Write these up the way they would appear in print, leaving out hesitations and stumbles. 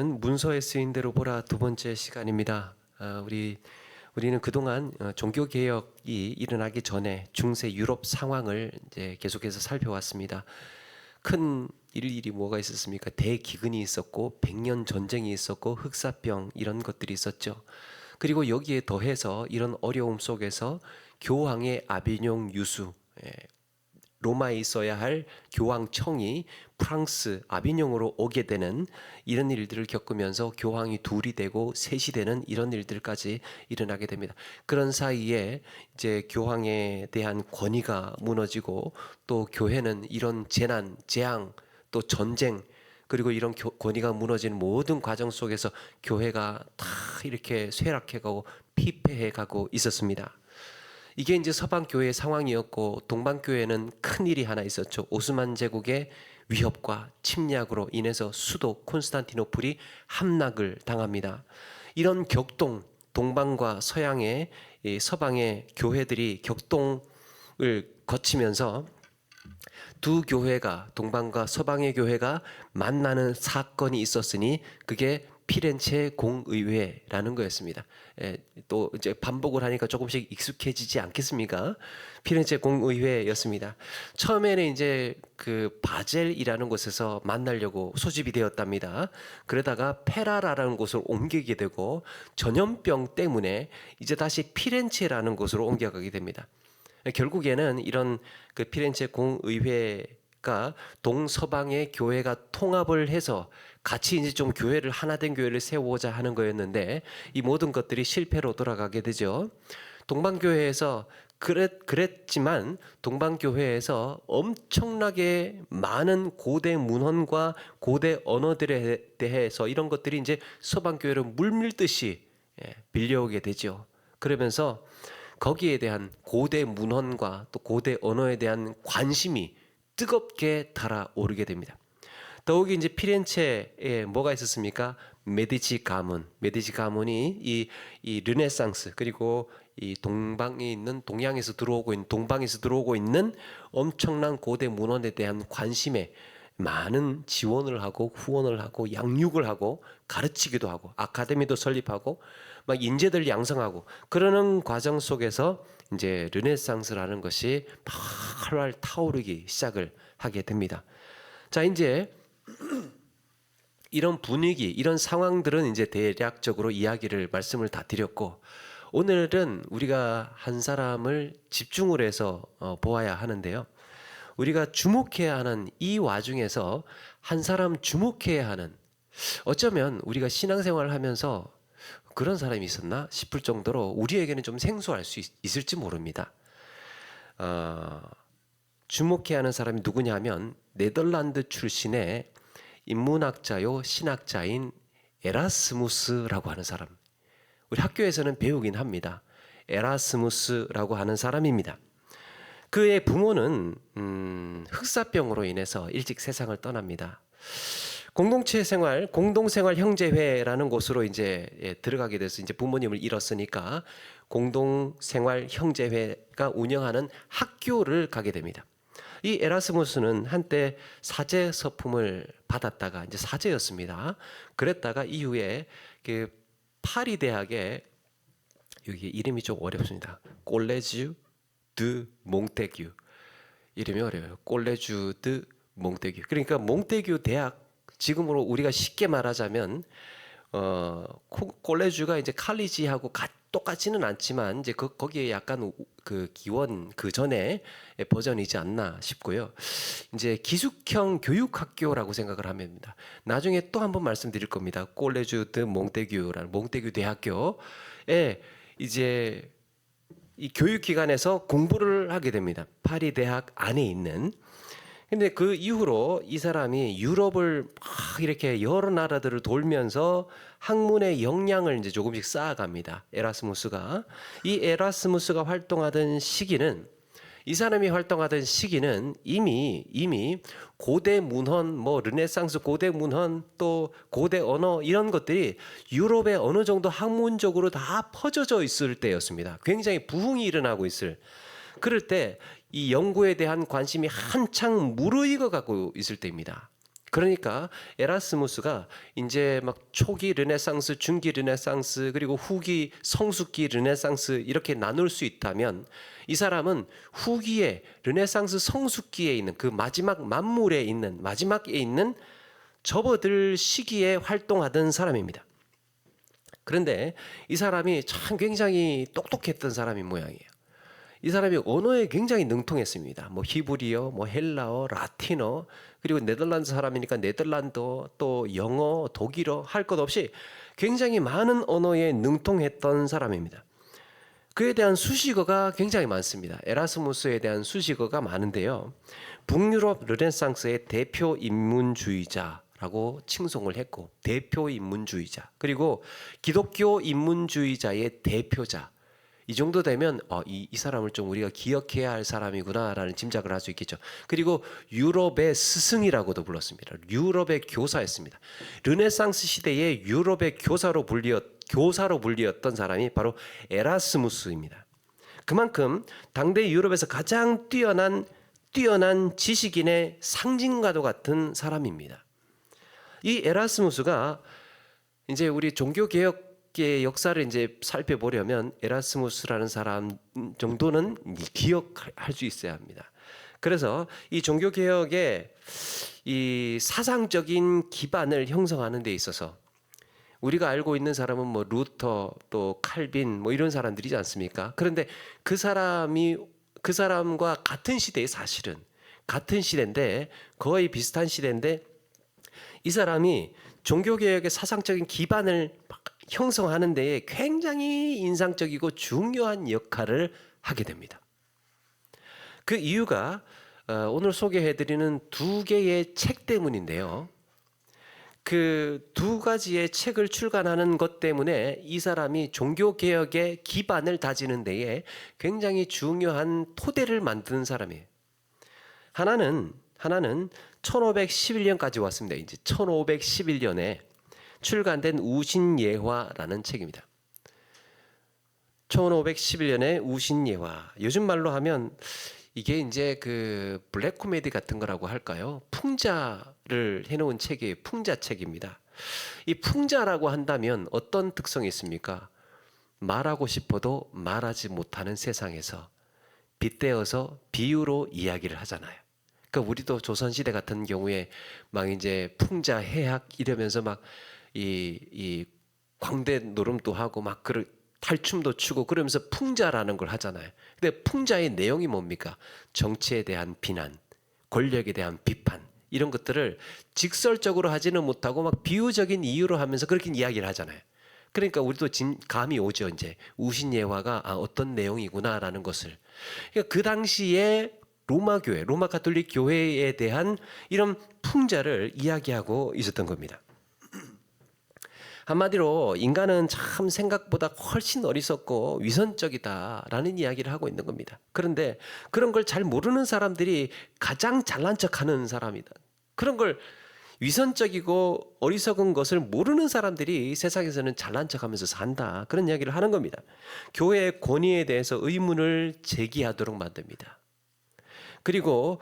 문서에 쓰인 대로 보라 두 번째 시간입니다. 우리는 그동안 종교 개혁이 일어나기 전에 중세 유럽 상황을 이제 계속해서 살펴왔습니다. 큰 일이 뭐가 있었습니까? 대기근이 있었고 백년 전쟁이 있었고 흑사병 이런 것들이 있었죠. 그리고 여기에 더해서 이런 어려움 속에서 교황의 아비뇽 유수, 로마에 있어야 할 교황청이 프랑스 아비뇽으로 오게 되는 이런 일들을 겪으면서 교황이 둘이 되고 셋이 되는 이런 일들까지 일어나게 됩니다. 그런 사이에 이제 교황에 대한 권위가 무너지고 또 교회는 이런 재난, 재앙, 또 전쟁 그리고 이런 권위가 무너지는 모든 과정 속에서 교회가 다 이렇게 쇠락해가고 피폐해가고 있었습니다. 이게 이제 서방 교회의 상황이었고 동방 교회는 큰 일이 하나 있었죠. 오스만 제국의 위협과 침략으로 인해서 수도 콘스탄티노플이 함락을 당합니다. 이런 격동, 동방과 서양의 서방의 교회들이 격동을 거치면서 두 교회가 동방과 서방의 교회가 만나는 사건이 있었으니 그게 피렌체 공의회라는 거였습니다. 또 이제 반복을 하니까 조금씩 익숙해지지 않겠습니까? 피렌체 공의회였습니다. 처음에는 이제 그 바젤이라는 곳에서 만나려고 소집이 되었답니다. 그러다가 페라라라는 곳으로 옮기게 되고 전염병 때문에 이제 다시 피렌체라는 곳으로 옮겨가게 됩니다. 결국에는 이런 그 피렌체 공의회가 동서방의 교회가 통합을 해서 같이 이제 좀 교회를 하나된 교회를 세우고자 하는 거였는데 이 모든 것들이 실패로 돌아가게 되죠. 동방교회에서 그랬지만 동방교회에서 엄청나게 많은 고대 문헌과 고대 언어들에 대해서 이런 것들이 이제 서방교회로 물밀듯이 밀려오게 되죠. 그러면서 거기에 대한 고대 문헌과 또 고대 언어에 대한 관심이 뜨겁게 달아오르게 됩니다. 더욱이 이제 피렌체에 뭐가 있었습니까? 메디치 가문이 이 르네상스 그리고 이 동방에 있는 동양에서 들어오고 있는 동방에서 들어오고 있는 엄청난 고대 문헌에 대한 관심에 많은 지원을 하고 후원을 하고 양육을 하고 가르치기도 하고 아카데미도 설립하고 막 인재들 양성하고 그러는 과정 속에서 이제 르네상스라는 것이 활활 타오르기 시작을 하게 됩니다. 자, 이제 이런 분위기, 이런 상황들은 이제 대략적으로 말씀을 다 드렸고 오늘은 우리가 한 사람을 집중을 해서 보아야 하는데요. 우리가 주목해야 하는 이 와중에서 한 사람 주목해야 하는 어쩌면 우리가 신앙생활을 하면서 그런 사람이 있었나 싶을 정도로 우리에게는 좀 생소할 수 있을지 모릅니다. 주목해야 하는 사람이 누구냐 하면 네덜란드 출신의 인문학자요 신학자인 에라스무스라고 하는 사람. 우리 학교에서는 배우긴 합니다. 에라스무스라고 하는 사람입니다. 그의 부모는 흑사병으로 인해서 일찍 세상을 떠납니다. 공동생활 형제회라는 곳으로 이제 들어가게 돼서 이제 부모님을 잃었으니까 공동생활 형제회가 운영하는 학교를 가게 됩니다. 이 에라스무스는 한때 사제 서품을 받았다가 이제 사제였습니다. 그랬다가 이후에 그 파리 대학에 여기 이름이 좀 어렵습니다. 꼴레주 드 몽테규 이름이 어려워요. 꼴레주 드 몽테규. 그러니까 몽테규 대학 지금으로 우리가 쉽게 말하자면 꼴레주가 이제 칼리지하고 똑같지는 않지만 이제 거기에 약간 그 기원 그 전에 버전이지 않나 싶고요. 이제 기숙형 교육학교라고 생각을 하면 됩니다. 나중에 또 한번 말씀드릴 겁니다. 꼴레주 드 몽테규라는 몽테규 대학교에 이제 이 교육기관에서 공부를 하게 됩니다. 파리 대학 안에 있는. 근데 그 이후로 이 사람이 유럽을 막 이렇게 여러 나라들을 돌면서 학문의 역량을 이제 조금씩 쌓아갑니다. 에라스무스가. 이 에라스무스가 활동하던 시기는 이 사람이 활동하던 시기는 이미 고대 문헌, 뭐 르네상스 고대 문헌 또 고대 언어 이런 것들이 유럽에 어느 정도 학문적으로 다 퍼져져 있을 때였습니다. 굉장히 부흥이 일어나고 있을. 그럴 때 이 연구에 대한 관심이 한창 무르익어 가고 있을 때입니다. 그러니까 에라스무스가 이제 막 초기 르네상스, 중기 르네상스, 그리고 후기 성숙기 르네상스 이렇게 나눌 수 있다면 이 사람은 후기에 르네상스 성숙기에 있는 그 마지막 만물에 있는 마지막에 있는 접어들 시기에 활동하던 사람입니다. 그런데 이 사람이 참 굉장히 똑똑했던 사람인 모양이에요. 이 사람이 언어에 굉장히 능통했습니다. 뭐 히브리어, 뭐 헬라어, 라틴어, 그리고 네덜란드 사람이니까 네덜란드어, 또 영어, 독일어 할 것 없이 굉장히 많은 언어에 능통했던 사람입니다. 그에 대한 수식어가 굉장히 많습니다. 에라스무스에 대한 수식어가 많은데요. 북유럽 르네상스의 대표 인문주의자라고 칭송을 했고, 대표 인문주의자, 그리고 기독교 인문주의자의 대표자, 이 정도 되면 이 사람을 좀 우리가 기억해야 할 사람이구나라는 짐작을 할 수 있겠죠. 그리고 유럽의 스승이라고도 불렀습니다. 유럽의 교사였습니다. 르네상스 시대의 유럽의 교사로 불리었던 사람이 바로 에라스무스입니다. 그만큼 당대 유럽에서 가장 뛰어난 지식인의 상징과도 같은 사람입니다. 이 에라스무스가 이제 우리 종교개혁 의 역사를 이제 살펴보려면 에라스무스라는 사람 정도는 기억할 수 있어야 합니다. 그래서 이 종교 개혁의 이 사상적인 기반을 형성하는 데 있어서 우리가 알고 있는 사람은 뭐 루터 또 칼빈 뭐 이런 사람들이지 않습니까? 그런데 그 사람과 같은 시대에 사실은 같은 시대인데 거의 비슷한 시대인데 이 사람이 종교 개혁의 사상적인 기반을 형성하는 데에 굉장히 인상적이고 중요한 역할을 하게 됩니다. 그 이유가 오늘 소개해드리는 두 개의 책 때문인데요. 그 두 가지의 책을 출간하는 것 때문에 이 사람이 종교개혁의 기반을 다지는 데에 굉장히 중요한 토대를 만드는 사람이에요. 하나는 1511년까지 왔습니다. 이제 1511년에 출간된 우신예화라는 책입니다. 1511년에 우신예화. 요즘 말로 하면 이게 이제 그 블랙 코미디 같은 거라고 할까요? 풍자를 해놓은 책이에요. 풍자책입니다. 이 풍자라고 한다면 어떤 특성이 있습니까? 말하고 싶어도 말하지 못하는 세상에서 빗대어서 비유로 이야기를 하잖아요. 그러니까 우리도 조선시대 같은 경우에 막 이제 풍자 해학 이러면서 막 이 광대 노름도 하고 막 탈춤도 추고 그러면서 풍자라는 걸 하잖아요. 근데 풍자의 내용이 뭡니까? 정치에 대한 비난, 권력에 대한 비판 이런 것들을 직설적으로 하지는 못하고 막 비유적인 이유로 하면서 그렇게 이야기를 하잖아요. 그러니까 우리도 감이 오죠. 이제 우신예화가 어떤 내용이구나라는 것을. 그러니까 그 당시에 로마 가톨릭 교회에 대한 이런 풍자를 이야기하고 있었던 겁니다. 한마디로 인간은 참 생각보다 훨씬 어리석고 위선적이다라는 이야기를 하고 있는 겁니다. 그런데 그런 걸 잘 모르는 사람들이 가장 잘난 척하는 사람이다. 그런 걸 위선적이고 어리석은 것을 모르는 사람들이 세상에서는 잘난 척하면서 산다. 그런 이야기를 하는 겁니다. 교회의 권위에 대해서 의문을 제기하도록 만듭니다. 그리고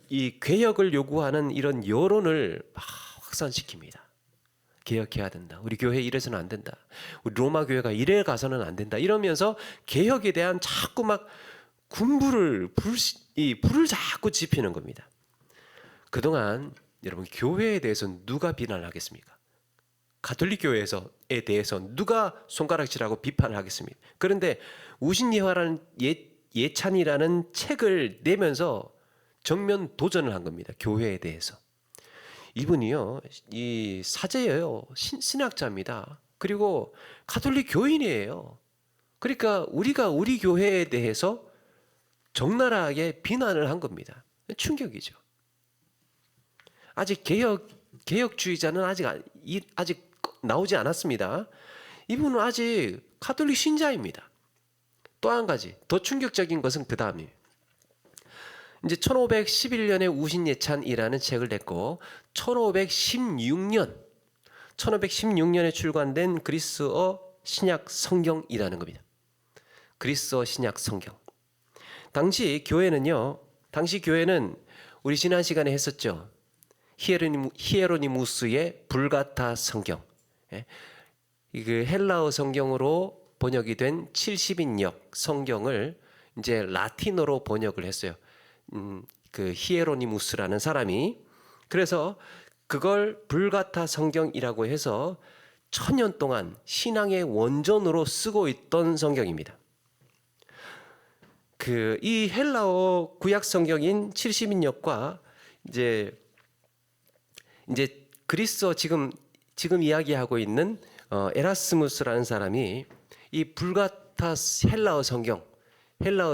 이 개혁을 요구하는 이런 여론을 막 확산시킵니다. 개혁해야 된다. 우리 교회 이래서는 안 된다. 우리 로마 교회가 이래 가서는 안 된다. 이러면서 개혁에 대한 자꾸 막 불을 자꾸 지피는 겁니다. 그동안 여러분 교회에 대해서 누가 비난을 하겠습니까? 가톨릭 교회에 대해서 누가 손가락질하고 비판을 하겠습니까? 그런데 우신예화라는 예찬이라는 책을 내면서 정면 도전을 한 겁니다. 교회에 대해서. 이분이요, 이 사제예요. 신학자입니다. 그리고 가톨릭 교인이에요. 그러니까 우리가 우리 교회에 대해서 적나라하게 비난을 한 겁니다. 충격이죠. 아직 개혁주의자는 아직 나오지 않았습니다. 이분은 아직 가톨릭 신자입니다. 또 한 가지 더 충격적인 것은 그 다음이에요. 이제 1511년에 우신예찬이라는 책을 냈고 1516년에 출간된 그리스어 신약 성경이라는 겁니다. 그리스어 신약 성경. 당시 교회는 우리 지난 시간에 했었죠. 히에로니무스의 불가타 성경, 그 헬라어 성경으로 번역이 된 70인역 성경을 이제 라틴어로 번역을 했어요. 그 히에로니무스라는 사람이. 그래서 그걸 불가타 성경이라고 해서 1000년 동안 신앙의 원전으로 쓰고 있던 성경입니다. 이 헬라어 구약 성경인 70인역과 이제 그리스어 지금 이야기하고 있는 에라스무스라는 사람이 이 불가타 헬라어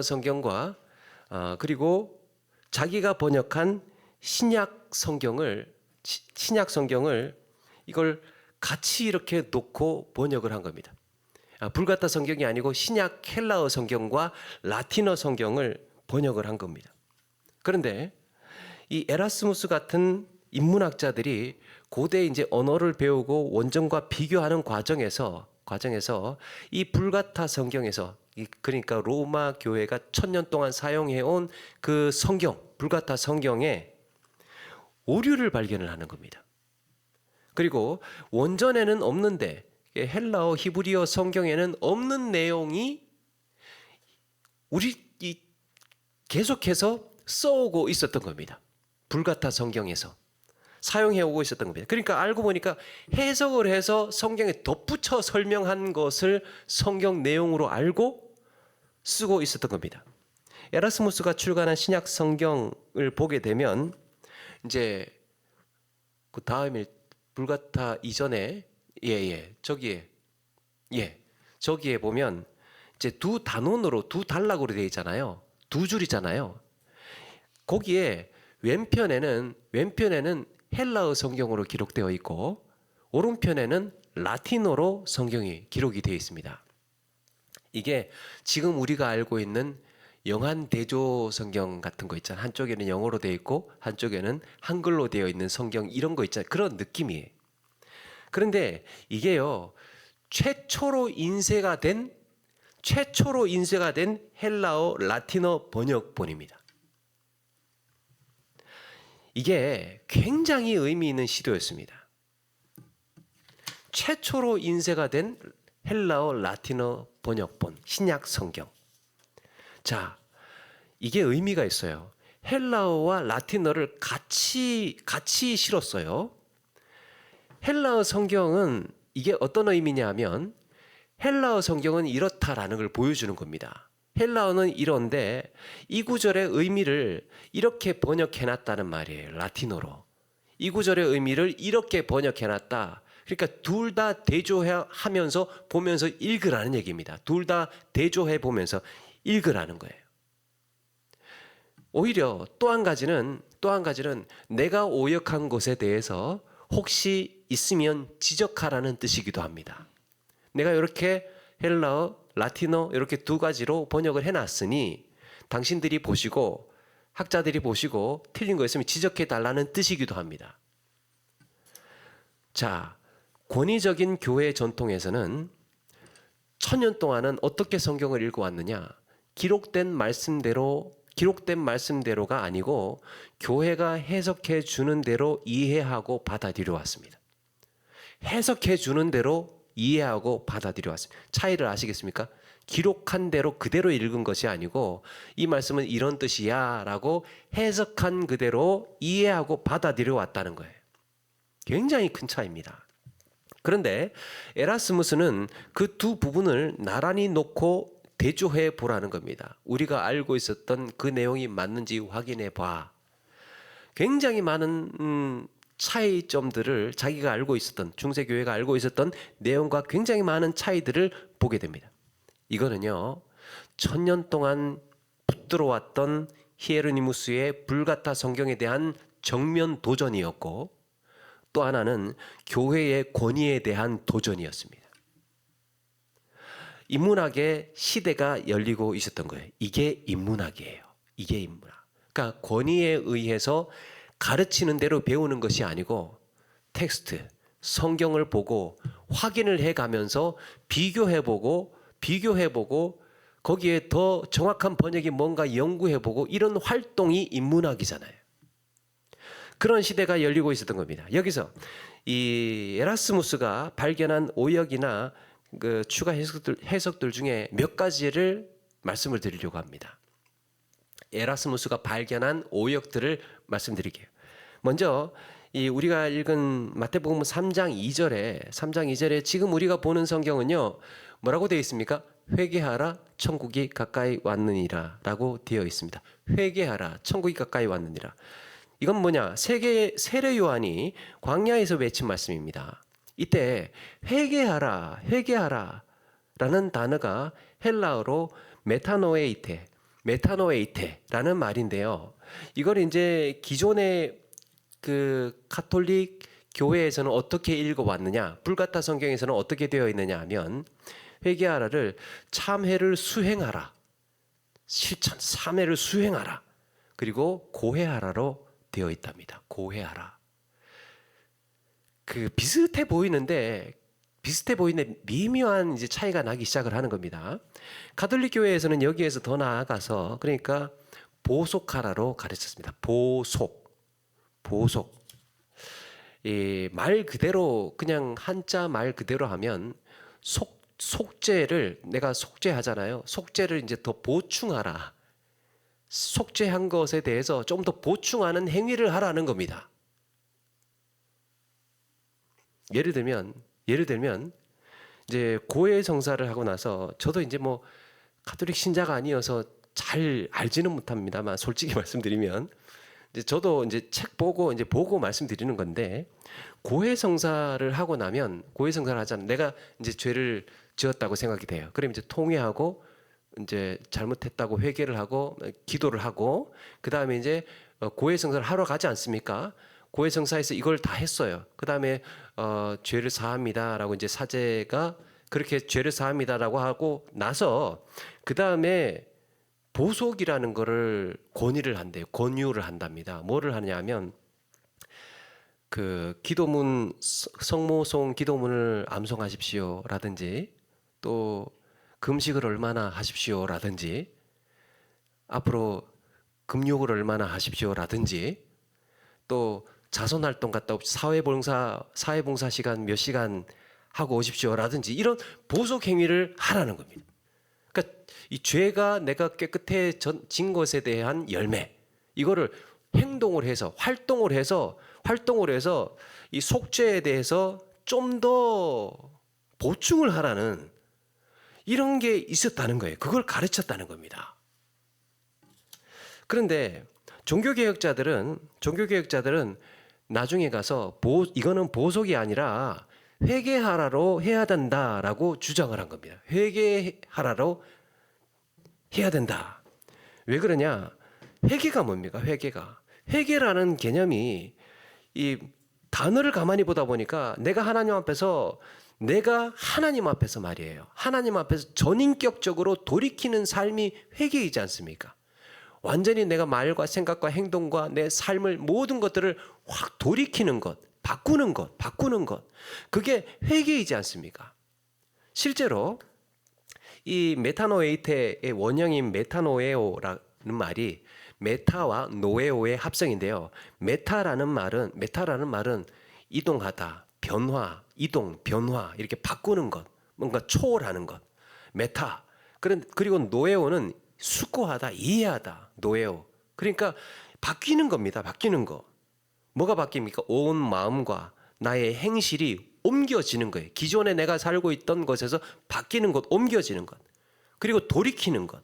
성경과 그리고 자기가 번역한 신약 성경을 이걸 같이 이렇게 놓고 번역을 한 겁니다. 불가타 성경이 아니고 신약 헬라어 성경과 라틴어 성경을 번역을 한 겁니다. 그런데 이 에라스무스 같은 인문학자들이 고대 이제 언어를 배우고 원전과 비교하는 과정에서 이 불가타 성경에서, 그러니까 로마 교회가 1000년 동안 사용해온 그 성경, 불가타 성경에 오류를 발견을 하는 겁니다. 그리고 원전에는 없는데, 헬라어 히브리어 성경에는 없는 내용이 계속해서 써오고 있었던 겁니다. 불가타 성경에서 사용해오고 있었던 겁니다. 그러니까 알고 보니까 해석을 해서 성경에 덧붙여 설명한 것을 성경 내용으로 알고 쓰고 있었던 겁니다. 에라스무스가 출간한 신약 성경을 보게 되면 이제 그 다음에 불가타 이전에 저기에 보면 이제 두 단원으로 두 단락으로 되어 있잖아요. 두 줄이잖아요. 거기에 왼편에는 헬라어 성경으로 기록되어 있고 오른편에는 라틴어로 성경이 기록이 되어 있습니다. 이게 지금 우리가 알고 있는 영한대조 성경 같은 거 있잖아요. 한쪽에는 영어로 되어 있고 한쪽에는 한글로 되어 있는 성경, 이런 거 있잖아요. 그런 느낌이에요. 그런데 이게요, 최초로 인쇄가 된 헬라어 라틴어 번역본입니다. 이게 굉장히 의미 있는 시도였습니다. 최초로 인쇄가 된 헬라어 라틴어 번역본, 신약 성경. 자, 이게 의미가 있어요. 헬라어와 라틴어를 같이 실었어요. 헬라어 성경은 이게 어떤 의미냐면, 헬라어 성경은 이렇다라는 걸 보여주는 겁니다. 헬라어는 이런데 이 구절의 의미를 이렇게 번역해놨다는 말이에요. 라틴어로. 이 구절의 의미를 이렇게 번역해놨다. 그러니까 둘 다 대조하면서 보면서 읽으라는 얘기입니다. 둘 다 대조해 보면서 읽으라는 거예요. 오히려 또 한 가지는 내가 오역한 것에 대해서 혹시 있으면 지적하라는 뜻이기도 합니다. 내가 이렇게 헬라어, 라틴어 이렇게 두 가지로 번역을 해놨으니 당신들이 보시고, 학자들이 보시고 틀린 거 있으면 지적해 달라는 뜻이기도 합니다. 자, 권위적인 교회 전통에서는 1000년 동안은 어떻게 성경을 읽어왔느냐? 기록된 말씀대로가 아니고 교회가 해석해 주는 대로 이해하고 받아들여 왔습니다. 해석해 주는 대로 이해하고 받아들여 왔습니다. 차이를 아시겠습니까? 기록한 대로 그대로 읽은 것이 아니고 이 말씀은 이런 뜻이야 라고 해석한 그대로 이해하고 받아들여 왔다는 거예요. 굉장히 큰 차이입니다. 그런데 에라스무스는 그 두 부분을 나란히 놓고 대조해 보라는 겁니다. 우리가 알고 있었던 그 내용이 맞는지 확인해 봐. 굉장히 많은 차이점들을 자기가 알고 있었던, 중세교회가 알고 있었던 내용과 굉장히 많은 차이들을 보게 됩니다. 이거는요, 1000년 동안 붙들어왔던 히에로니무스의 불가타 성경에 대한 정면 도전이었고, 또 하나는 교회의 권위에 대한 도전이었습니다. 인문학의 시대가 열리고 있었던 거예요. 이게 인문학이에요. 이게 인문학. 그러니까 권위에 의해서 가르치는 대로 배우는 것이 아니고 텍스트, 성경을 보고 확인을 해가면서 비교해보고 거기에 더 정확한 번역이 뭔가 연구해보고, 이런 활동이 인문학이잖아요. 그런 시대가 열리고 있었던 겁니다. 여기서 이 에라스무스가 발견한 오역이나 그 추가 해석들 중에 몇 가지를 말씀을 드리려고 합니다. 에라스무스가 발견한 오역들을 말씀드릴게요. 먼저 이 우리가 읽은 마태복음 3장 2절에 지금 우리가 보는 성경은요, 뭐라고 되어 있습니까? 회개하라, 천국이 가까이 왔느니라 라고 되어 있습니다. 회개하라, 천국이 가까이 왔느니라. 이건 뭐냐? 세례 요한이 광야에서 외친 말씀입니다. 이때 회개하라, 회개하라 라는 단어가 헬라어로 메타노에이테라는 말인데요. 이걸 이제 기존의 그 가톨릭 교회에서는 어떻게 읽어왔느냐, 불가타 성경에서는 어떻게 되어 있느냐 하면 회개하라를 참회를 수행하라, 실천, 참회를 수행하라, 그리고 고해하라로 되어 있답니다. 고해하라. 그 비슷해 보이는데 미묘한 이제 차이가 나기 시작을 하는 겁니다. 가톨릭 교회에서는 여기에서 더 나아가서 그러니까 보속하라로 가르쳤습니다. 보속. 이 말 그대로 그냥 한자 말 그대로 하면 속죄를 내가 속죄하잖아요. 속죄를 이제 더 보충하라. 속죄한 것에 대해서 좀 더 보충하는 행위를 하라는 겁니다. 예를 들면 이제 고해 성사를 하고 나서 저도 이제 뭐 가톨릭 신자가 아니어서 잘 알지는 못합니다만 솔직히 말씀드리면 이제 저도 이제 책 보고 말씀드리는 건데 고해 성사를 하고 나면 고해 성사를 하자면 내가 이제 죄를 지었다고 생각이 돼요. 그럼 이제 통회하고 이제 잘못했다고 회개를 하고 기도를 하고 그 다음에 이제 고해 성사를 하러 가지 않습니까? 고해 성사에서 이걸 다 했어요. 그 다음에 죄를 사합니다라고 이제 사제가 그렇게 죄를 사합니다라고 하고 나서 그 다음에 보속이라는 거를 권유를 한답니다. 뭐를 하냐면 그 기도문 성모송 기도문을 암송하십시오라든지 또 금식을 얼마나 하십시오라든지 앞으로 금욕을 얼마나 하십시오라든지 또 자선활동 갔다 오십시오. 사회봉사 시간 몇 시간 하고 오십시오라든지 이런 보속 행위를 하라는 겁니다. 그러니까 이 죄가 내가 깨끗해진 것에 대한 열매 이거를 행동을 해서 활동을 해서 이 속죄에 대해서 좀 더 보충을 하라는 이런 게 있었다는 거예요. 그걸 가르쳤다는 겁니다. 그런데 종교개혁자들은 나중에 가서 이거는 보속이 아니라 회개하라로 해야 된다라고 주장을 한 겁니다. 회개하라로 해야 된다. 왜 그러냐? 회개가 뭡니까? 회개라는 개념이 이 단어를 가만히 보다 보니까 내가 하나님 앞에서 말이에요. 하나님 앞에서 전인격적으로 돌이키는 삶이 회개이지 않습니까? 완전히 내가 말과 생각과 행동과 내 삶을 모든 것들을 확 돌이키는 것, 바꾸는 것. 그게 회개이지 않습니까? 실제로 이 메타노에이테의 원형인 메타노에오라는 말이 메타와 노에오의 합성인데요. 메타라는 말은 이동하다, 변화, 변화 이렇게 바꾸는 것, 뭔가 초월하는 것. 메타. 그리고 노에오는 숙고하다, 이해하다. 노에오. 그러니까 바뀌는 겁니다. 바뀌는 거. 뭐가 바뀝니까? 온 마음과 나의 행실이 옮겨지는 거예요. 기존에 내가 살고 있던 것에서 바뀌는 것, 옮겨지는 것. 그리고 돌이키는 것.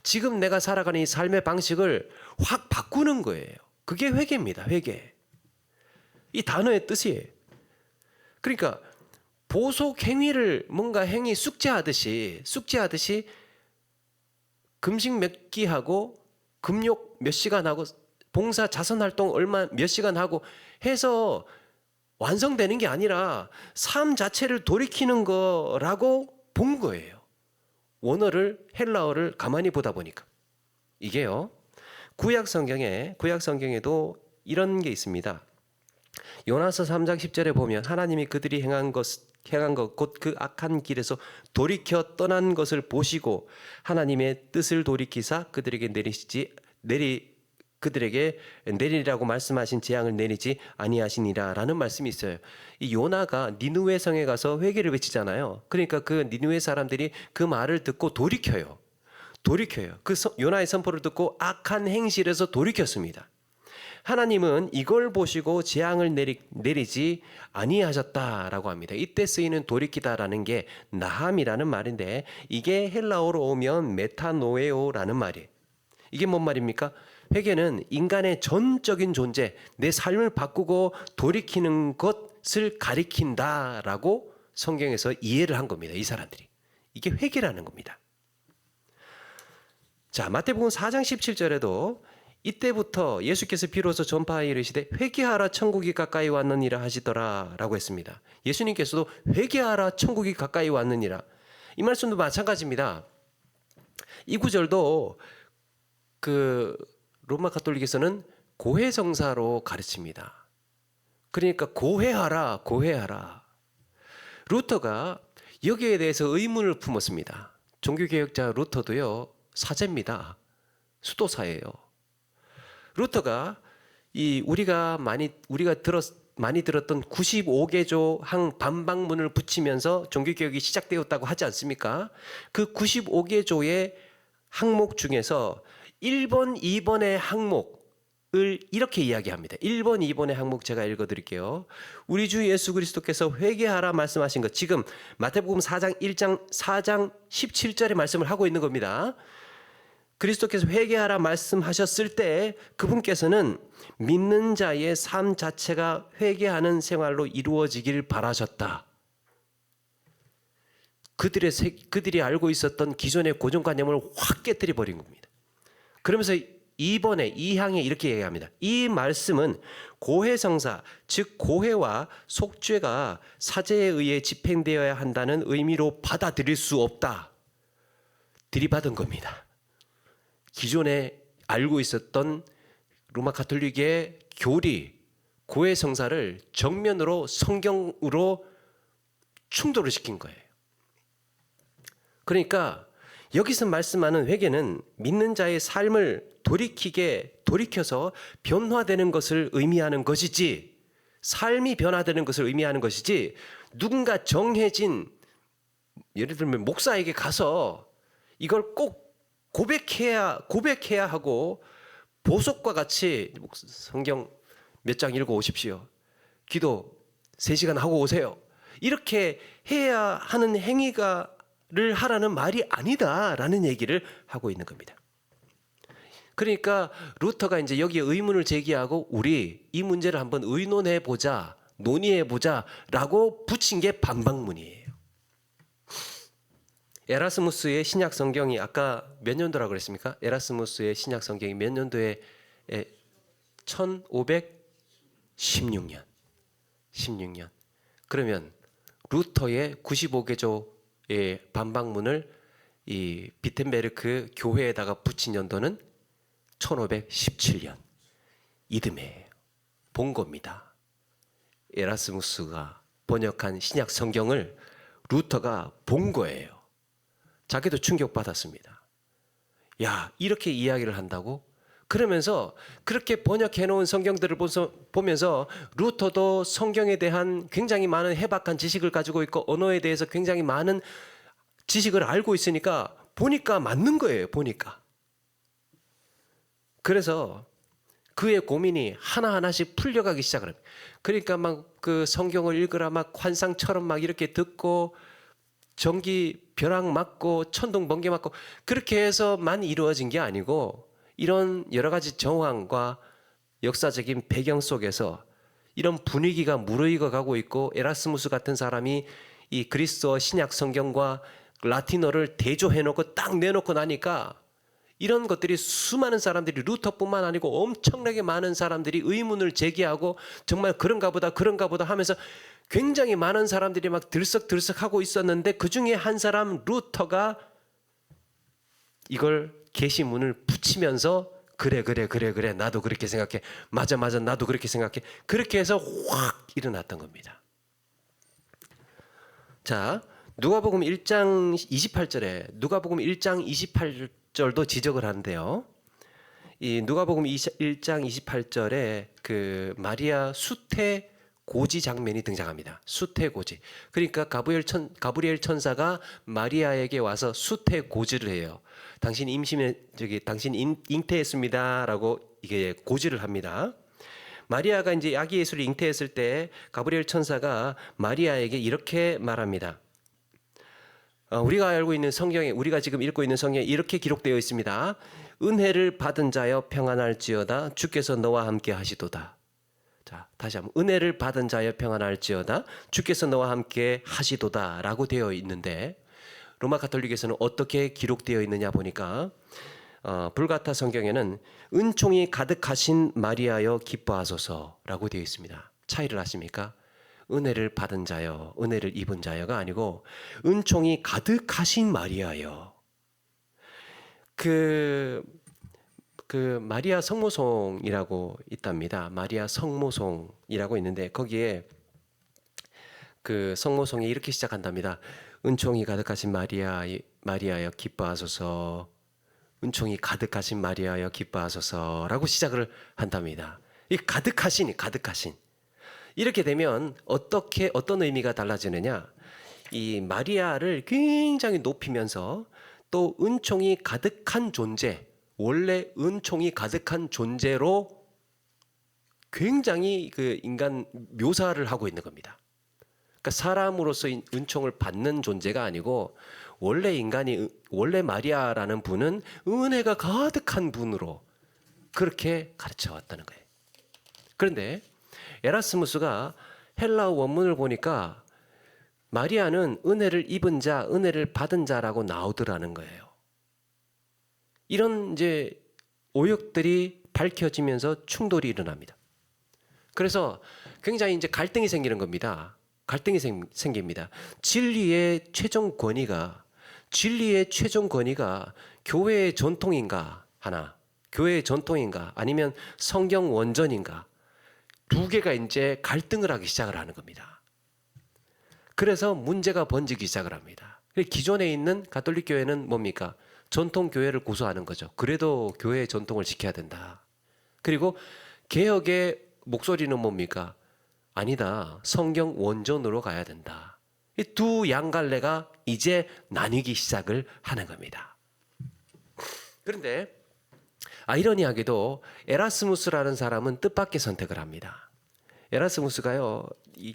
지금 내가 살아가는 이 삶의 방식을 확 바꾸는 거예요. 그게 회개입니다. 회개. 이 단어의 뜻이에요. 그러니까 보속 행위를 뭔가 숙제하듯이 금식 몇 끼 하고 금욕 몇 시간 하고 봉사 자선활동 몇 시간 하고 해서 완성되는 게 아니라 삶 자체를 돌이키는 거라고 본 거예요. 헬라어를 가만히 보다 보니까. 이게요. 구약 성경에도 이런 게 있습니다. 요나서 3장 10절에 보면 하나님이 그들이 행한 것 곧 그 악한 길에서 돌이켜 떠난 것을 보시고 하나님의 뜻을 돌이키사 그들에게 그들에게 내리라고 말씀하신 재앙을 내리지 아니하시니라라는 말씀이 있어요. 이 요나가 니느웨 성에 가서 회개를 외치잖아요. 그러니까 그 니느웨 사람들이 그 말을 듣고 돌이켜요. 그 요나의 선포를 듣고 악한 행실에서 돌이켰습니다. 하나님은 이걸 보시고 재앙을 내리지 아니하셨다라고 합니다. 이때 쓰이는 돌이키다라는 게 나함이라는 말인데 이게 헬라어로 오면 메타노에오라는 말이에요. 이게 뭔 말입니까? 회개는 인간의 전적인 존재, 내 삶을 바꾸고 돌이키는 것을 가리킨다라고 성경에서 이해를 한 겁니다. 이 사람들이. 이게 회개라는 겁니다. 자, 마태복음 4장 17절에도 이때부터 예수께서 비로소 전파하여 이르시되 회개하라 천국이 가까이 왔느니라 하시더라 라고 했습니다. 예수님께서도 회개하라 천국이 가까이 왔느니라. 이 말씀도 마찬가지입니다. 이 구절도 그 로마 가톨릭에서는 고해성사로 가르칩니다. 그러니까 고해하라. 루터가 여기에 대해서 의문을 품었습니다. 종교개혁자 루터도요, 사제입니다. 수도사예요. 루터가 우리가 많이 들었던 95개조 항 반박문을 붙이면서 종교개혁이 시작되었다고 하지 않습니까? 그 95개조의 항목 중에서 1번, 2번의 항목을 이렇게 이야기합니다. 1번, 2번의 항목 제가 읽어드릴게요. 우리 주 예수 그리스도께서 회개하라 말씀하신 것, 지금 마태복음 4장 17절의 말씀을 하고 있는 겁니다. 그리스도께서 회개하라 말씀하셨을 때 그분께서는 믿는 자의 삶 자체가 회개하는 생활로 이루어지길 바라셨다. 그들이 알고 있었던 기존의 고정관념을 확 깨뜨려 버린 겁니다. 그러면서 2번에 2항에 이렇게 얘기합니다. 이 말씀은 고해성사, 즉 고해와 속죄가 사제에 의해 집행되어야 한다는 의미로 받아들일 수 없다. 들이받은 겁니다. 기존에 알고 있었던 로마 가톨릭의 교리, 고해성사를 정면으로 성경으로 충돌을 시킨 거예요. 그러니까 여기서 말씀하는 회개는 믿는 자의 삶을 돌이켜서 변화되는 것을 의미하는 것이지, 삶이 변화되는 것을 의미하는 것이지, 누군가 정해진, 예를 들면 목사에게 가서 이걸 꼭 고백해야 하고 보석과 같이 성경 몇 장 읽어 오십시오. 기도 3시간 하고 오세요. 이렇게 해야 하는 행위를 하라는 말이 아니다라는 얘기를 하고 있는 겁니다. 그러니까 루터가 이제 여기에 의문을 제기하고 우리 이 문제를 한번 의논해 보자, 논의해 보자라고 붙인 게 반박문이에요. 에라스무스의 신약 성경이 아까 몇 년도라고 그랬습니까? 에라스무스의 신약 성경이 몇 년도에 1516년. 그러면 루터의 95개조의 반박문을 이 비텐베르크 교회에다가 붙인 연도는 1517년. 이듬해예요. 본 겁니다. 에라스무스가 번역한 신약 성경을 루터가 본 거예요. 자기도 충격받았습니다. 야, 이렇게 이야기를 한다고? 그러면서 그렇게 번역해 놓은 성경들을 보면서 루터도 성경에 대한 굉장히 많은 해박한 지식을 가지고 있고 언어에 대해서 굉장히 많은 지식을 알고 있으니까 보니까 맞는 거예요. 보니까. 그래서 그의 고민이 하나하나씩 풀려가기 시작을 합니다. 그러니까 막 그 성경을 읽으라 막 환상처럼 막 이렇게 듣고 전기 벼락 맞고 천둥 번개 맞고 그렇게 해서만 이루어진 게 아니고 이런 여러 가지 정황과 역사적인 배경 속에서 이런 분위기가 무르익어 가고 있고 에라스무스 같은 사람이 이 그리스어 신약 성경과 라틴어를 대조해 놓고 딱 내놓고 나니까 이런 것들이 수많은 사람들이 루터뿐만 아니고 엄청나게 많은 사람들이 의문을 제기하고 정말 그런가 보다 하면서 굉장히 많은 사람들이 막 들썩들썩하고 있었는데 그중에 한 사람 루터가 이걸 계시문을 붙이면서 그래 나도 그렇게 생각해. 맞아 나도 그렇게 생각해. 그렇게 해서 확 일어났던 겁니다. 자, 누가복음 1장 28절에 누가복음 1장 28절도 지적을 하는데요. 이 누가복음 1장 28절에 그 마리아 수태 고지 장면이 등장합니다. 수태 고지. 그러니까 가브리엘 천사가 마리아에게 와서 수태 고지를 해요. 당신 당신 잉태했습니다라고 이게 고지를 합니다. 마리아가 이제 아기 예수를 잉태했을 때 가브리엘 천사가 마리아에게 이렇게 말합니다. 우리가 알고 있는 성경에, 우리가 지금 읽고 있는 성경에 이렇게 기록되어 있습니다. 은혜를 받은 자여 평안할지어다 주께서 너와 함께 하시도다. 자, 다시 한번 은혜를 받은 자여 평안할지어다 주께서 너와 함께 하시도다 라고 되어 있는데, 로마 가톨릭에서는 어떻게 기록되어 있느냐 보니까 불가타 성경에는 은총이 가득하신 마리아여 기뻐하소서라고 되어 있습니다. 차이를 아십니까? 은혜를 받은 자여, 은혜를 입은 자여가 아니고 은총이 가득하신 마리아여. 그 마리아 성모송이라고 있답니다. 마리아 성모송이라고 있는데 거기에 그 성모송이 이렇게 시작한답니다. 은총이 가득하신 마리아여 기뻐하소서. 은총이 가득하신 마리아여 기뻐하소서라고 시작을 한답니다. 이 가득하신. 이렇게 되면 어떤 의미가 달라지느냐? 이 마리아를 굉장히 높이면서 또 은총이 가득한 존재, 원래 은총이 가득한 존재로 굉장히 그 인간 묘사를 하고 있는 겁니다. 그러니까 사람으로서 은총을 받는 존재가 아니고 원래 마리아라는 분은 은혜가 가득한 분으로 그렇게 가르쳐 왔다는 거예요. 그런데 에라스무스가 헬라어 원문을 보니까 마리아는 은혜를 입은 자, 은혜를 받은 자라고 나오더라는 거예요. 이런 이제 오역들이 밝혀지면서 충돌이 일어납니다. 그래서 굉장히 이제 갈등이 생기는 겁니다. 갈등이 생깁니다. 진리의 최종 권위가 교회의 전통인가 하나, 교회의 전통인가 아니면 성경 원전인가, 두 개가 이제 갈등을 하기 시작을 하는 겁니다. 그래서 문제가 번지기 시작을 합니다. 기존에 있는 가톨릭 교회는 뭡니까? 전통 교회를 고수하는 거죠. 그래도 교회의 전통을 지켜야 된다. 그리고 개혁의 목소리는 뭡니까? 아니다. 성경 원전으로 가야 된다. 이 두 양갈래가 이제 나뉘기 시작을 하는 겁니다. 그런데 아이러니하게도 에라스무스라는 사람은 뜻밖의 선택을 합니다. 에라스무스가요,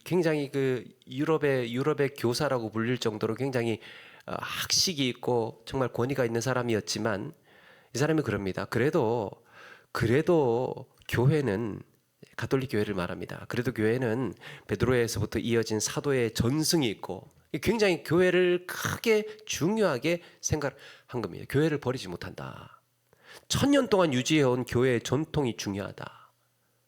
굉장히 그 유럽의 교사라고 불릴 정도로 굉장히 학식이 있고 정말 권위가 있는 사람이었지만 이 사람이 그럽니다. 그래도 교회는, 가톨릭 교회를 말합니다. 그래도 교회는 베드로에서부터 이어진 사도의 전승이 있고 굉장히 교회를 크게 중요하게 생각한 겁니다. 교회를 버리지 못한다. 1000년 동안 유지해온 교회의 전통이 중요하다.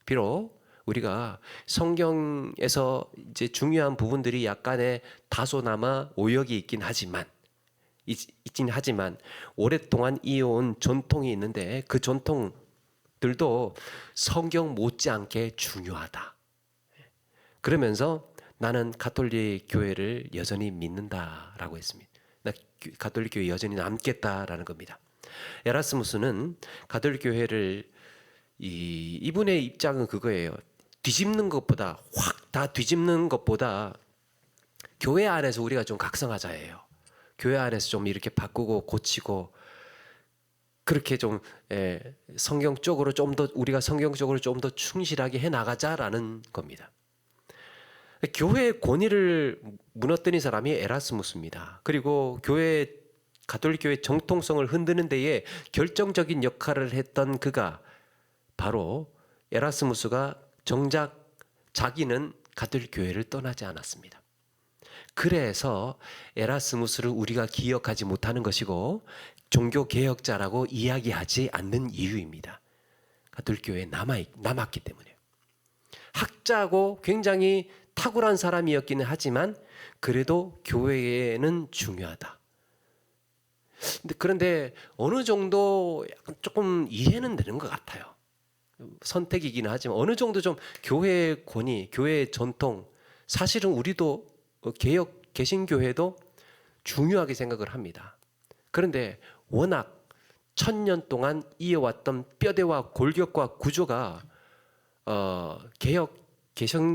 비록 우리가 성경에서 이제 중요한 부분들이 약간의 다소나마 오역이 있긴 하지만 오랫동안 이어온 전통이 있는데 그 전통들도 성경 못지않게 중요하다. 그러면서 나는 가톨릭 교회를 여전히 믿는다라고 했습니다. 나 가톨릭 교회 여전히 남겠다라는 겁니다. 에라스무스는 가톨릭 교회를 이분의 입장은 그거예요. 확 다 뒤집는 것보다 교회 안에서 우리가 좀 각성하자예요. 교회 안에서 좀 이렇게 바꾸고 고치고 그렇게 좀 성경적으로 우리가 성경적으로 좀 더 충실하게 해 나가자라는 겁니다. 교회의 권위를 무너뜨린 사람이 에라스무스입니다. 그리고 가톨릭 교회 정통성을 흔드는 데에 결정적인 역할을 했던 그가 바로 에라스무스가 정작 자기는 가톨릭 교회를 떠나지 않았습니다. 그래서 에라스무스를 우리가 기억하지 못하는 것이고 종교개혁자라고 이야기하지 않는 이유입니다. 가톨릭 교회에 남았기 때문에요. 학자고 굉장히 탁월한 사람이었기는 하지만 그래도 교회에는 중요하다. 그런데 어느 정도 조금 이해는 되는 것 같아요. 선택이기는 하지만 어느 정도 좀 교회의 권위, 교회의 전통, 사실은 우리도 개신교회도 중요하게 생각을 합니다. 그런데 워낙 천년 동안 이어왔던 뼈대와 골격과 구조가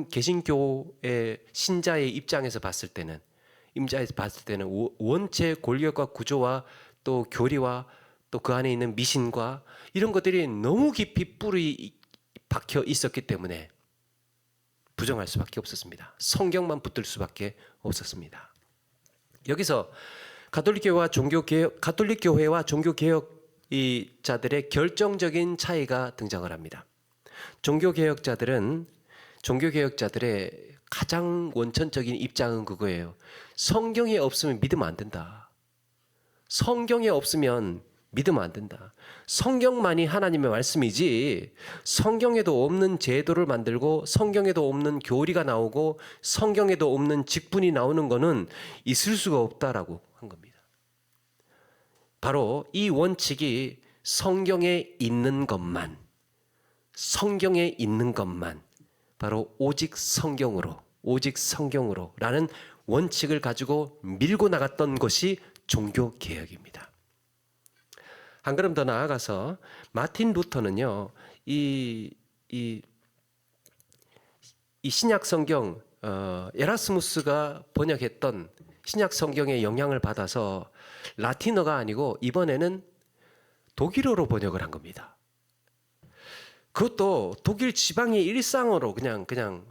개신교의 신자의 입장에서 봤을 때는 원체 골격과 구조와 또 교리와 또 그 안에 있는 미신과 이런 것들이 너무 깊이 뿌리 박혀 있었기 때문에 부정할 수밖에 없었습니다. 성경만 붙들 수밖에 없었습니다. 여기서 가톨릭 교회와 종교개혁자들의 결정적인 차이가 등장을 합니다. 종교개혁자들의 가장 원천적인 입장은 그거예요. 성경에 없으면 믿으면 안 된다. 성경에 없으면 믿으면 안 된다. 성경만이 하나님의 말씀이지 성경에도 없는 제도를 만들고 성경에도 없는 교리가 나오고 성경에도 없는 직분이 나오는 것은 있을 수가 없다라고 한 겁니다. 바로 이 원칙이 성경에 있는 것만 바로 오직 성경으로라는 원칙을 가지고 밀고 나갔던 것이 종교개혁입니다. 한 걸음 더 나아가서 마틴 루터는요, 이 신약 성경 에라스무스가 번역했던 신약 성경의 영향을 받아서 라틴어가 아니고 이번에는 독일어로 번역을 한 겁니다. 그것도 독일 지방의 일상어로 그냥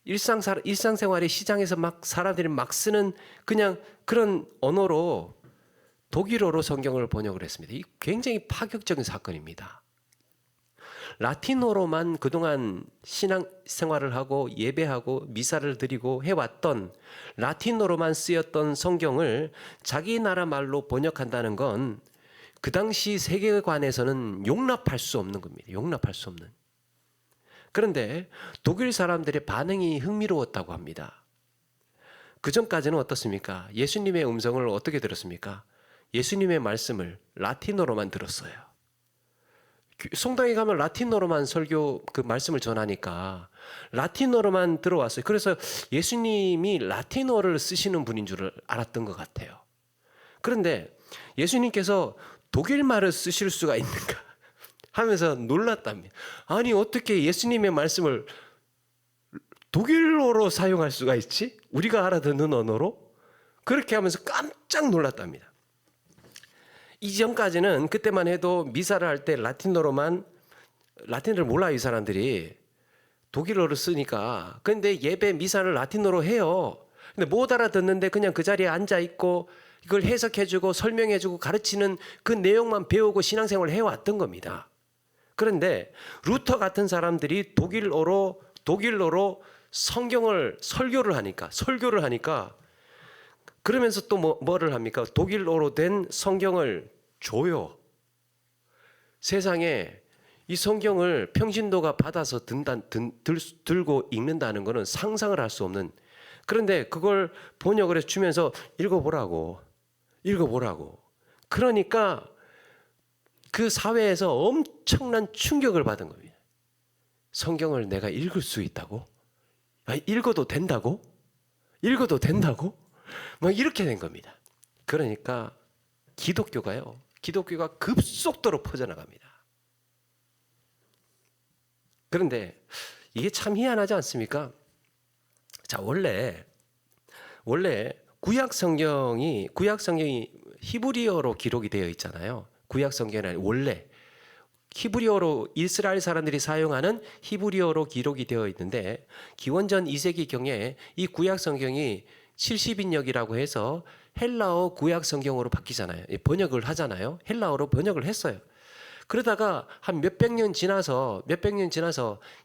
일상생활의 시장에서 막 사람들이 막 쓰는 그냥 그런 언어로 독일어로 성경을 번역을 했습니다. 이 굉장히 파격적인 사건입니다. 라틴어로만 그동안 신앙생활을 하고 예배하고 미사를 드리고 해왔던 라틴어로만 쓰였던 성경을 자기 나라 말로 번역한다는 건 그 당시 세계관에서는 용납할 수 없는 겁니다. 용납할 수 없는. 그런데 독일 사람들의 반응이 흥미로웠다고 합니다. 그 전까지는 어떻습니까? 예수님의 음성을 어떻게 들었습니까? 예수님의 말씀을 라틴어로만 들었어요. 성당에 가면 라틴어로만 설교 그 말씀을 전하니까 라틴어로만 들어왔어요. 그래서 예수님이 라틴어를 쓰시는 분인 줄 알았던 것 같아요. 그런데 예수님께서 독일말을 쓰실 수가 있는가 하면서 놀랐답니다. 아니 어떻게 예수님의 말씀을 독일어로 사용할 수가 있지? 우리가 알아듣는 언어로? 그렇게 하면서 깜짝 놀랐답니다. 이전까지는 그때만 해도 미사를 할 때 라틴어를 몰라요, 이 사람들이. 독일어를 쓰니까. 근데 예배 미사를 라틴어로 해요. 근데 못 알아듣는데 그냥 그 자리에 앉아 있고 이걸 해석해주고 설명해주고 가르치는 그 내용만 배우고 신앙생활을 해왔던 겁니다. 그런데 루터 같은 사람들이 독일어로 성경을 설교를 하니까 그러면서 또 뭐를 합니까? 독일어로 된 성경을 줘요. 세상에 이 성경을 평신도가 받아서 들고 읽는다는 것은 상상을 할 수 없는. 그런데 그걸 번역을 해서 주면서 읽어보라고. 그러니까 그 사회에서 엄청난 충격을 받은 겁니다. 성경을 내가 읽을 수 있다고? 읽어도 된다고? 막 이렇게 된 겁니다. 그러니까 기독교가 급속도로 퍼져나갑니다. 그런데 이게 참 희한하지 않습니까? 자, 원래 구약 성경이 히브리어로 기록이 되어 있잖아요. 구약 성경은 원래 히브리어로 이스라엘 사람들이 사용하는 히브리어로 기록이 되어 있는데 기원전 2세기경에 이 구약 성경이 70인역이라고 해서 헬라어 구약 성경으로 바뀌잖아요. 번역을 하잖아요. 헬라어로 번역을 했어요. 그러다가 한 몇백 년 지나서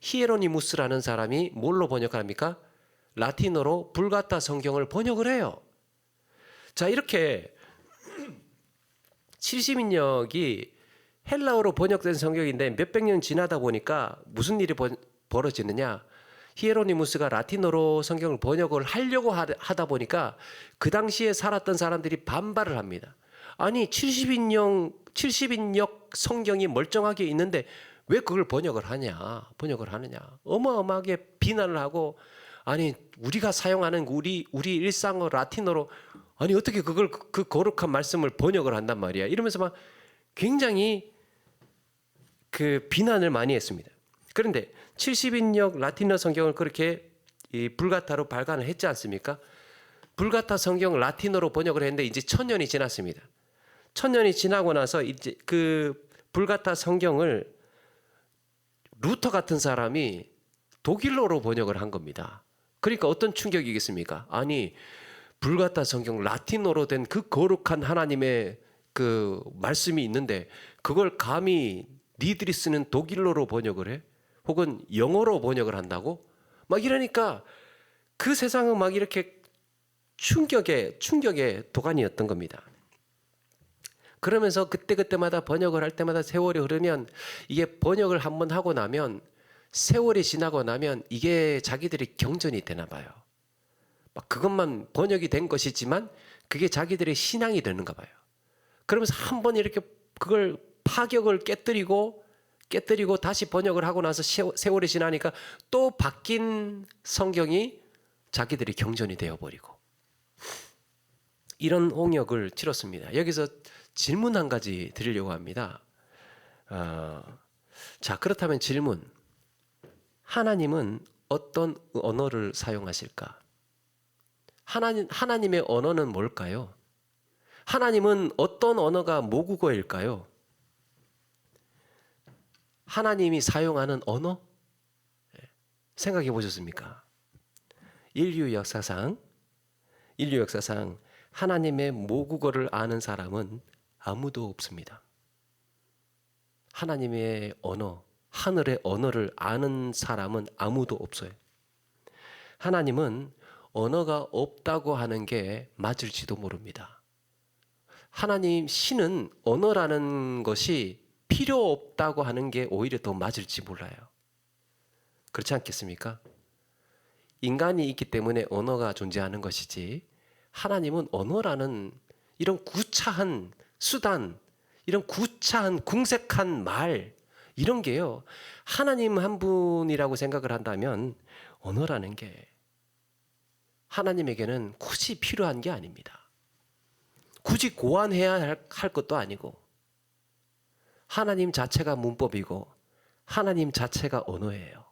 히에로니무스라는 사람이 뭘로 번역합니까? 라틴어로 불가타 성경을 번역을 해요. 자, 이렇게 70인역이 헬라어로 번역된 성경인데 몇백 년 지나다 보니까 무슨 일이 벌어지느냐? 히에로니무스가 라틴어로 성경을 번역을 하려고 하다 보니까 그 당시에 살았던 사람들이 반발을 합니다. 아니 70인역 성경이 멀쩡하게 있는데 왜 그걸 번역을 하느냐? 어마어마하게 비난을 하고 아니 우리가 사용하는 우리 일상어 라틴어로 아니 어떻게 그걸 그 거룩한 말씀을 번역을 한단 말이야? 이러면서 막 굉장히 그 비난을 많이 했습니다. 그런데 70인역 라틴어 성경을 그렇게 이 불가타로 발간을 했지 않습니까? 불가타 성경 라틴어로 번역을 했는데 이제 1000년이 지났습니다. 1000년이 지나고 나서 이제 그 불가타 성경을 루터 같은 사람이 독일어로 번역을 한 겁니다. 그러니까 어떤 충격이겠습니까? 아니, 불가타 성경 라틴어로 된 그 거룩한 하나님의 그 말씀이 있는데 그걸 감히 니들이 쓰는 독일어로 번역을 해? 혹은 영어로 번역을 한다고? 막 이러니까 그 세상은 막 이렇게 충격의 도가니였던 겁니다. 그러면서 그때마다 번역을 할 때마다 세월이 흐르면 이게 번역을 한번 하고 나면 세월이 지나고 나면 이게 자기들이 경전이 되나 봐요. 막 그것만 번역이 된 것이지만 그게 자기들의 신앙이 되는가 봐요. 그러면서 한번 이렇게 그걸 파격을 깨뜨리고 다시 번역을 하고 나서 세월이 지나니까 또 바뀐 성경이 자기들이 경전이 되어버리고 이런 홍역을 치렀습니다. 여기서 질문 한 가지 드리려고 합니다. 자, 그렇다면 질문. 하나님은 어떤 언어를 사용하실까? 하나님의 언어는 뭘까요? 하나님은 어떤 언어가 모국어일까요? 하나님이 사용하는 언어? 생각해 보셨습니까? 인류 역사상 하나님의 모국어를 아는 사람은 아무도 없습니다. 하나님의 언어, 하늘의 언어를 아는 사람은 아무도 없어요. 하나님은 언어가 없다고 하는 게 맞을지도 모릅니다. 하나님 신은 언어라는 것이 필요 없다고 하는 게 오히려 더 맞을지 몰라요. 그렇지 않겠습니까? 인간이 있기 때문에 언어가 존재하는 것이지 하나님은 언어라는 이런 구차한 수단, 이런 구차한 궁색한 말 이런 게요. 하나님 한 분이라고 생각을 한다면 언어라는 게 하나님에게는 굳이 필요한 게 아닙니다. 굳이 고안해야 할 것도 아니고 하나님 자체가 문법이고 하나님 자체가 언어예요.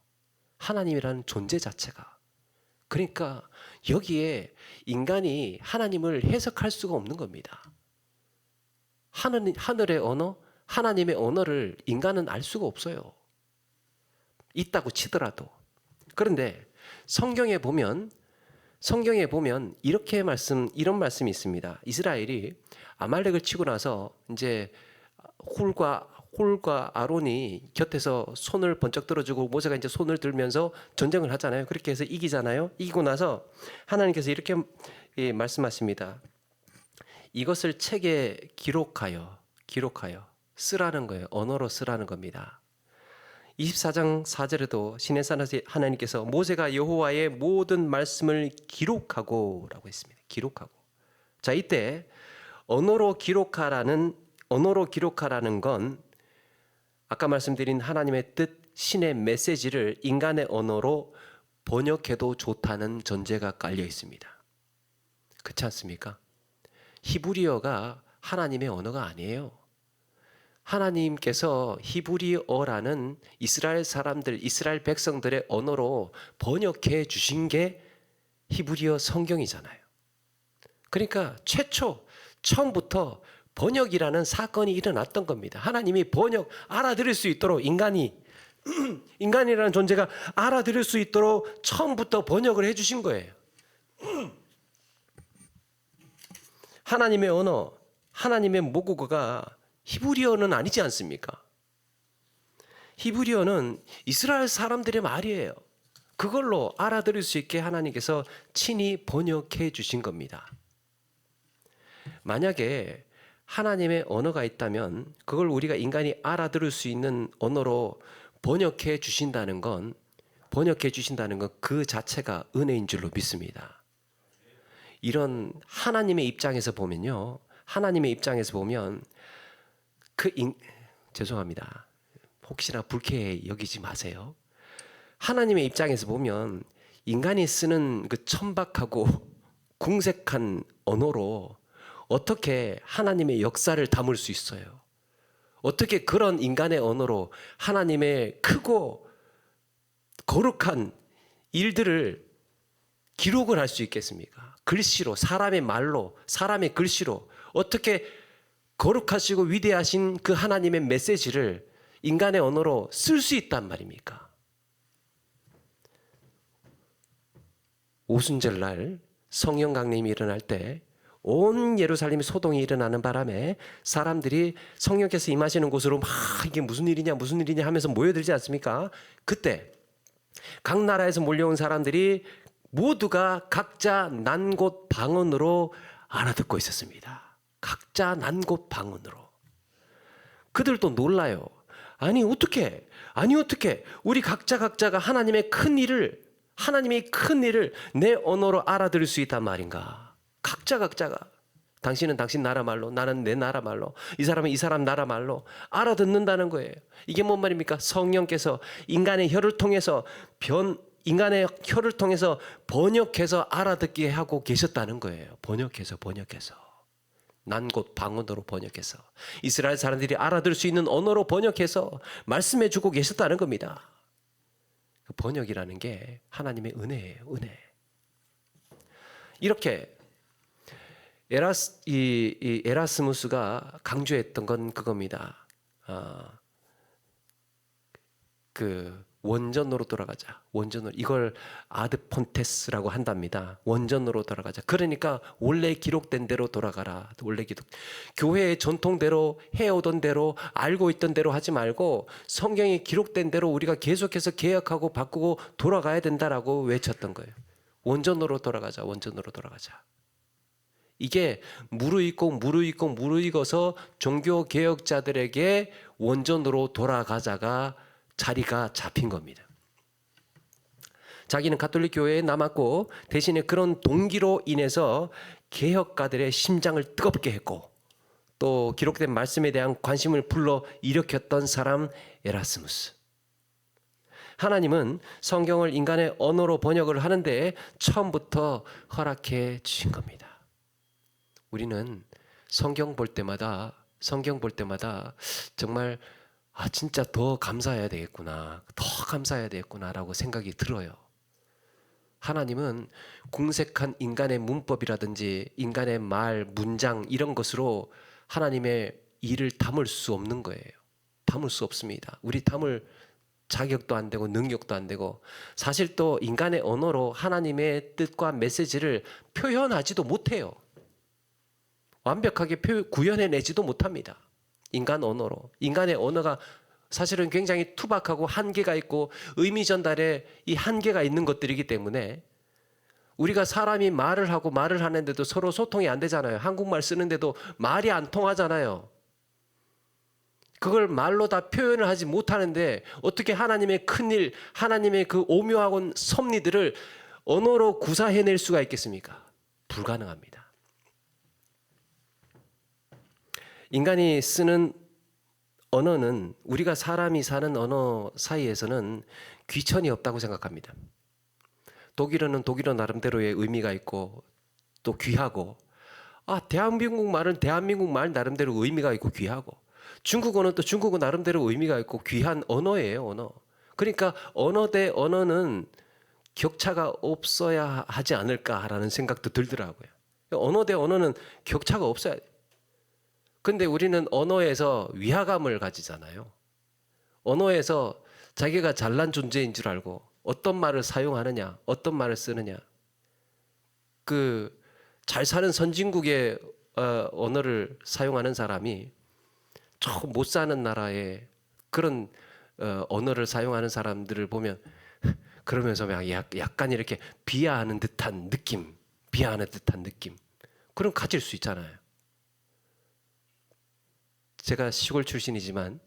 하나님이라는 존재 자체가. 그러니까 여기에 인간이 하나님을 해석할 수가 없는 겁니다. 하늘의 언어, 하나님의 언어를 인간은 알 수가 없어요. 있다고 치더라도. 그런데 성경에 보면 이런 말씀이 있습니다. 이스라엘이 아말렉을 치고 나서 이제 홀과 아론이 곁에서 손을 번쩍 들어주고 모세가 이제 손을 들면서 전쟁을 하잖아요. 그렇게 해서 이기잖아요. 이기고 나서 하나님께서 이렇게 말씀하십니다. 이것을 책에 기록하여 쓰라는 거예요. 언어로 쓰라는 겁니다. 24장 4절에도 시내산에서 하나님께서 모세가 여호와의 모든 말씀을 기록하고 라고 했습니다. 기록하고. 자, 이때 언어로 기록하라는 건 아까 말씀드린 하나님의 뜻, 신의 메시지를 인간의 언어로 번역해도 좋다는 전제가 깔려 있습니다. 그렇지 않습니까? 히브리어가 하나님의 언어가 아니에요. 하나님께서 히브리어라는 이스라엘 백성들의 언어로 번역해 주신 게 히브리어 성경이잖아요. 그러니까 처음부터 번역이라는 사건이 일어났던 겁니다. 하나님이 알아들을 수 있도록 인간이라는 존재가 알아들을 수 있도록 처음부터 번역을 해 주신 거예요. 하나님의 언어, 하나님의 모국어가 히브리어는 아니지 않습니까? 히브리어는 이스라엘 사람들의 말이에요. 그걸로 알아들을 수 있게 하나님께서 친히 번역해 주신 겁니다. 만약에 하나님의 언어가 있다면 그걸 우리가 인간이 알아들을 수 있는 언어로 번역해 주신다는 건 그 자체가 은혜인 줄로 믿습니다. 이런 하나님의 입장에서 보면 죄송합니다. 혹시나 불쾌해 여기지 마세요. 하나님의 입장에서 보면 인간이 쓰는 그 천박하고 궁색한 언어로 어떻게 하나님의 역사를 담을 수 있어요? 어떻게 그런 인간의 언어로 하나님의 크고 거룩한 일들을 기록을 할 수 있겠습니까? 글씨로, 사람의 말로, 사람의 글씨로 어떻게 거룩하시고 위대하신 그 하나님의 메시지를 인간의 언어로 쓸 수 있단 말입니까? 오순절 날 성령 강림이 일어날 때 온 예루살렘이 소동이 일어나는 바람에 사람들이 성령께서 임하시는 곳으로 막 이게 무슨 일이냐 하면서 모여들지 않습니까? 그때 각 나라에서 몰려온 사람들이 모두가 각자 난 곳 방언으로 알아듣고 있었습니다. 각자 난 곳 방언으로. 그들도 놀라요. 아니 어떻게 우리 각자가 하나님의 큰 일을 내 언어로 알아들을 수 있단 말인가? 각자가 당신은 당신 나라 말로, 나는 내 나라 말로, 이 사람은 이 사람 나라 말로 알아듣는다는 거예요. 이게 뭔 말입니까? 성령께서 인간의 혀를 통해서 번역해서 알아듣게 하고 계셨다는 거예요. 번역해서 난 곳 방언으로 번역해서 이스라엘 사람들이 알아들을 수 있는 언어로 번역해서 말씀해 주고 계셨다는 겁니다. 그 번역이라는 게 하나님의 은혜예요. 은혜. 이렇게 에라스무스가 강조했던 건 그겁니다. 그 원전으로 돌아가자. 원전으로. 이걸 아드폰테스라고 한답니다. 원전으로 돌아가자. 그러니까 원래 기록된 대로 돌아가라. 교회의 전통대로 해오던 대로 알고 있던 대로 하지 말고 성경에 기록된 대로 우리가 계속해서 개혁하고 바꾸고 돌아가야 된다라고 외쳤던 거예요. 원전으로 돌아가자. 원전으로 돌아가자. 이게 무르익어서 종교개혁자들에게 원전으로 돌아가자가 자리가 잡힌 겁니다. 자기는 가톨릭 교회에 남았고 대신에 그런 동기로 인해서 개혁가들의 심장을 뜨겁게 했고 또 기록된 말씀에 대한 관심을 불러 일으켰던 사람 에라스무스. 하나님은 성경을 인간의 언어로 번역을 하는데 처음부터 허락해 주신 겁니다. 우리는 성경 볼 때마다 정말 진짜 더 감사해야 되겠구나라고 생각이 들어요. 하나님은 궁색한 인간의 문법이라든지 인간의 말, 문장 이런 것으로 하나님의 일을 담을 수 없는 거예요. 담을 수 없습니다. 우리 담을 자격도 안 되고 능력도 안 되고 사실 또 인간의 언어로 하나님의 뜻과 메시지를 표현하지도 못해요. 완벽하게 구현해내지도 못합니다. 인간 언어로. 인간의 언어가 사실은 굉장히 투박하고 한계가 있고 의미 전달에 이 한계가 있는 것들이기 때문에 우리가 사람이 말을 하는데도 서로 소통이 안 되잖아요. 한국말 쓰는데도 말이 안 통하잖아요. 그걸 말로 다 표현을 하지 못하는데 어떻게 하나님의 큰일, 하나님의 그 오묘하고 섭리들을 언어로 구사해낼 수가 있겠습니까? 불가능합니다. 인간이 쓰는 언어는 우리가 사람이 사는 언어 사이에서는 귀천이 없다고 생각합니다. 독일어는 독일어 나름대로의 의미가 있고 또 귀하고 대한민국 말은 대한민국 말 나름대로 의미가 있고 귀하고 중국어는 또 중국어 나름대로 의미가 있고 귀한 언어예요. 언어. 그러니까 언어 대 언어는 격차가 없어야 하지 않을까라는 생각도 들더라고요. 언어 대 언어는 격차가 없어야 돼요. 근데 우리는 언어에서 위화감을 가지잖아요. 언어에서 자기가 잘난 존재인 줄 알고 어떤 말을 사용하느냐, 어떤 말을 쓰느냐. 그 잘 사는 선진국의 언어를 사용하는 사람이 좀 못 사는 나라의 그런 언어를 사용하는 사람들을 보면 그러면서 약간 이렇게 비하하는 듯한 느낌, 그럼 가질 수 있잖아요. 제가 시골 출신이지만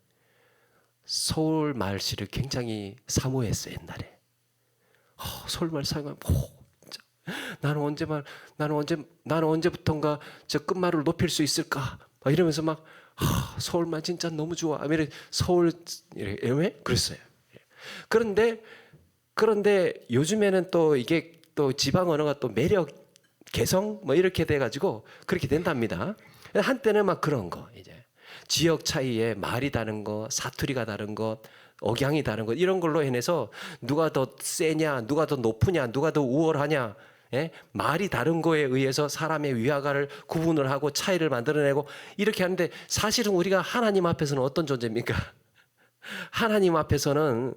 서울 말씨를 굉장히 사모했어요, 옛날에. 서울말 사용하면 진짜 나는 언제부턴가 저 끝말을 높일 수 있을까? 막 이러면서 막 서울말 진짜 너무 좋아. 서울 왜? 그랬어요. 그런데 요즘에는 또 이게 또 지방 언어가 또 매력, 개성 뭐 이렇게 돼가지고 그렇게 된답니다. 한때는 막 그런 거 이제. 지역 차이에 말이 다른 것, 사투리가 다른 것, 억양이 다른 것, 이런 걸로 인해서 누가 더 세냐, 누가 더 높으냐, 누가 더 우월하냐, 예? 말이 다른 거에 의해서 사람의 위화가를 구분을 하고 차이를 만들어내고 이렇게 하는데, 사실은 우리가 하나님 앞에서는 어떤 존재입니까? 하나님 앞에서는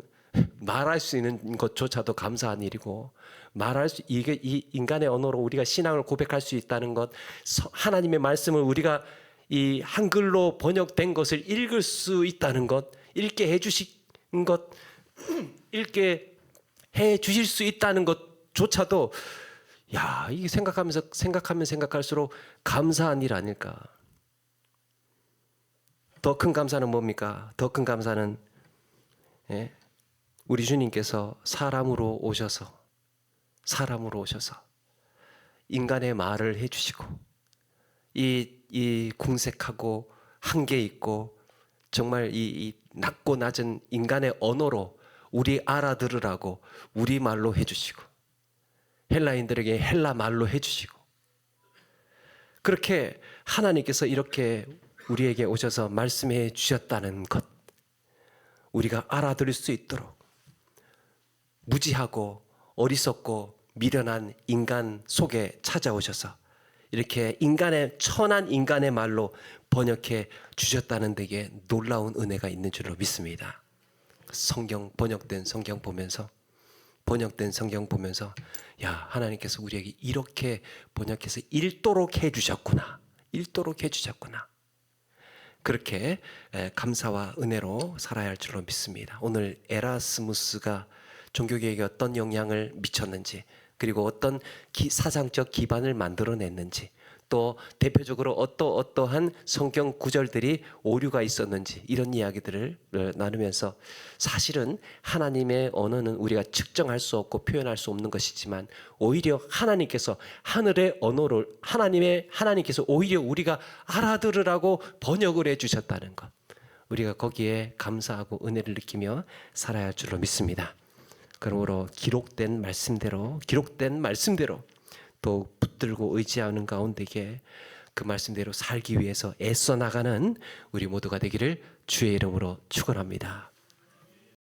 말할 수 있는 것조차도 감사한 일이고, 이게 이 인간의 언어로 우리가 신앙을 고백할 수 있다는 것, 하나님의 말씀을 우리가 이 한글로 번역된 것을 읽을 수 있다는 것, 읽게 해주신 것, 읽게 해 주실 수 있다는 것조차도, 야, 이게 생각하면 생각할수록 감사한 일 아닐까. 더 큰 감사는 뭡니까? 더 큰 감사는, 예? 우리 주님께서 사람으로 오셔서 인간의 말을 해주시고, 이 궁색하고 한계 있고 정말 이 낮고 낮은 인간의 언어로 우리 알아들으라고 우리 말로 해주시고, 헬라인들에게 헬라 말로 해주시고, 그렇게 하나님께서 이렇게 우리에게 오셔서 말씀해 주셨다는 것, 우리가 알아들을 수 있도록 무지하고 어리석고 미련한 인간 속에 찾아오셔서 이렇게 천한 인간의 말로 번역해 주셨다는 데에 놀라운 은혜가 있는 줄로 믿습니다. 번역된 성경 보면서, 야, 하나님께서 우리에게 이렇게 번역해서 읽도록 해주셨구나. 그렇게 감사와 은혜로 살아야 할 줄로 믿습니다. 오늘 에라스무스가 종교개혁에 어떤 영향을 미쳤는지, 그리고 어떤 사상적 기반을 만들어냈는지, 또 대표적으로 어떠한 성경 구절들이 오류가 있었는지, 이런 이야기들을 나누면서, 사실은 하나님의 언어는 우리가 측정할 수 없고 표현할 수 없는 것이지만, 오히려 하나님께서 하늘의 언어를 하나님께서 오히려 우리가 알아들으라고 번역을 해주셨다는 것, 우리가 거기에 감사하고 은혜를 느끼며 살아야 할 줄로 믿습니다. 그러므로 기록된 말씀대로 또 붙들고 의지하는 가운데에 그 말씀대로 살기 위해서 애써 나가는 우리 모두가 되기를 주의 이름으로 축원합니다.